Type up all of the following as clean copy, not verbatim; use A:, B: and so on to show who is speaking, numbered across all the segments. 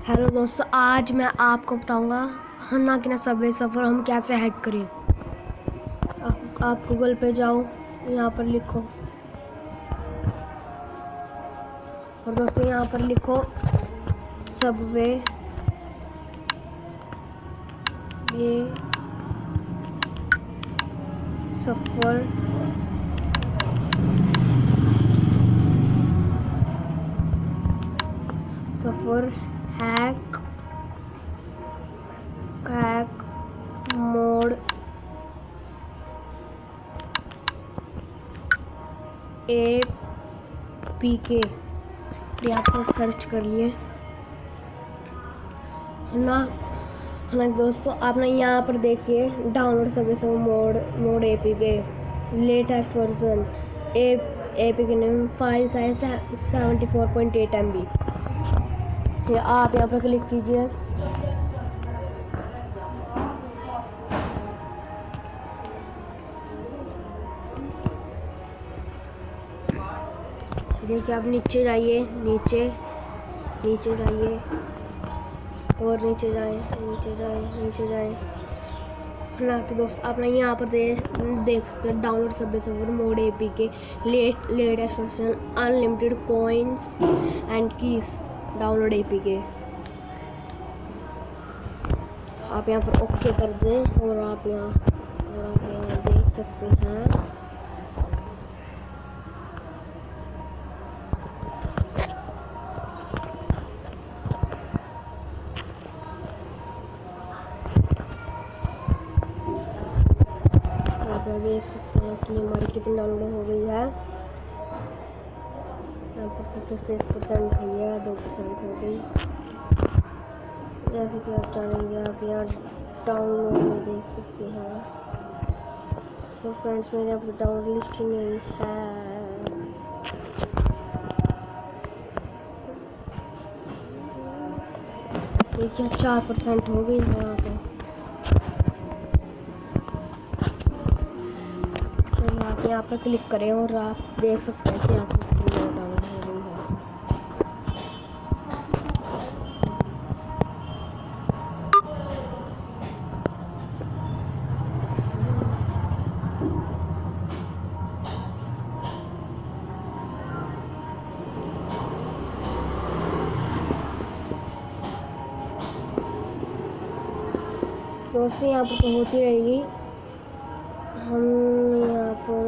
A: Hello दोस्तों, आज मैं आपको बताऊंगा हन्ना की सबवे सफ़र हम कैसे हैक करें। आप गूगल पे जाओ, यहाँ पर लिखो और दोस्तों यहाँ पर लिखो सबवे सफ़र हैक मोड APK यहाँ पर सर्च कर लिए है ना दोस्तों। आपने यहाँ पर देखिए download Subway mode APK latest version APK name file size 74.8 MB। आप यहाँ पर क्लिक कीजिए। देखिए आप नीचे जाइए, नीचे जाइए और नीचे जाए है ना कि दोस्त आपने यहाँ पर देख सकते हैं download Subway mode APK latest version unlimited coins and keys download APK। आप यहाँ पर ओके कर दें और आप यहाँ देख सकते हैं देख सकते हैं कि हमारी कितनी डाउनलोड हो गई है। यहाँ पर तो सिर्फ 1% हुई है, 2% हो गई। जैसे कि आप जानेंगे, आप यहाँ डाउनलोड में देख सकते हैं। सो फ्रेंड्स, मेरे यहाँ पर डाउनलोड लिस्ट ही नहीं है। देखिए 4% हो गई है यहाँ तो। आप यहाँ पर क्लिक करें और आप देख सकते हैं कि आपकी कितनी डाउनलोड हो गई है। दोस्तों यहाँ पर तो होती रहेगी। हम यहाँ पर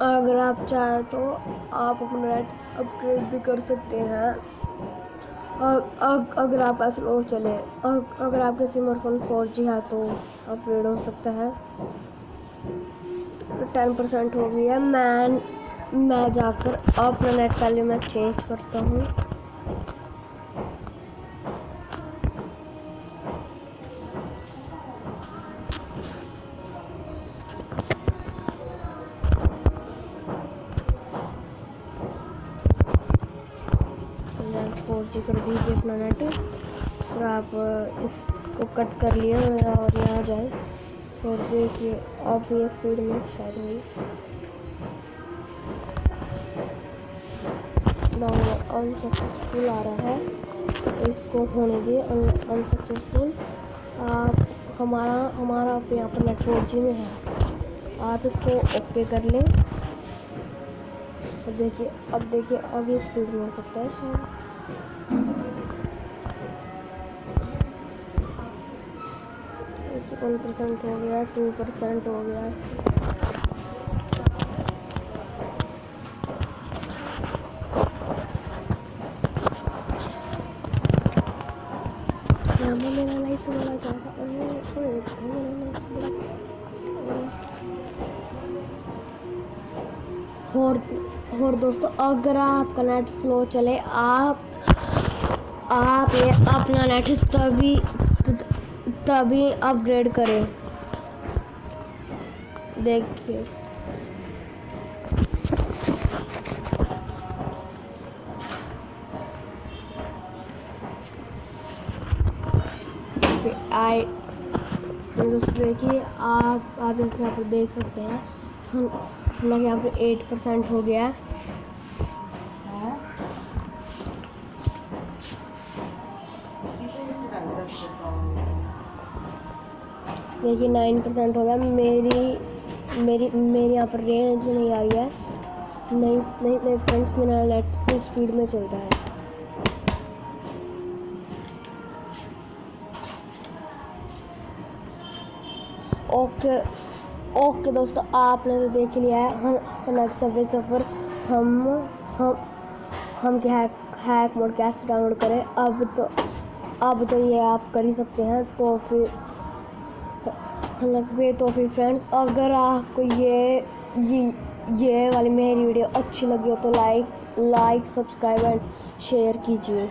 A: अगर आप चाहे तो आप अपना नेट अपग्रेड भी कर सकते हैं। अगर आपका स्लो चले, अगर आपके स्मार्टफोन 4G है तो अपग्रेड हो सकता है। 10% हो गई है। मैं जाकर अपना नेट पहले मैं चेंज करता हूँ। जी कर दीजिए अपना नेट और आप इसको कट कर लिए और यहाँ जाए और देखिए अब ये स्पीड में शायद हुई डाउनलोड अनसक्सेसफुल आ रहा है, तो इसको होने दिए अनसक्सेसफुल। आप हमारा यहाँ पर नेट 4G में है, आप इसको ओके कर लें और देखिए अब ये स्पीड में हो सकता है शायद। 1% हो गया, 2% हो गया। मेरा लाइट वाला जाएगा और दोस्तों अगर आपका नेट स्लो चले, आप ये अपना नेट तभी अपग्रेड करें। देखिए दोस्तों, देखिए आप जैसे यहाँ पर देख सकते हैं हालांकि यहाँ पर 8% हो गया है। देखिए 9% हो गया। मेरी यहाँ पर रेंज नहीं आ रही है। नहीं फ्रेंड्स, मेरा नेट फुल स्पीड में चल रहा है। ओके दोस्तों, आपने तो देख लिया है हनक सबवे सफ़र। हम क्या हैक मोड कैसे डाउनलोड करें। अब तो ये आप कर ही सकते हैं। तो फिर फ्रेंड्स, अगर आपको ये वाली मेरी वीडियो अच्छी लगी हो तो लाइक सब्सक्राइब एंड शेयर कीजिए।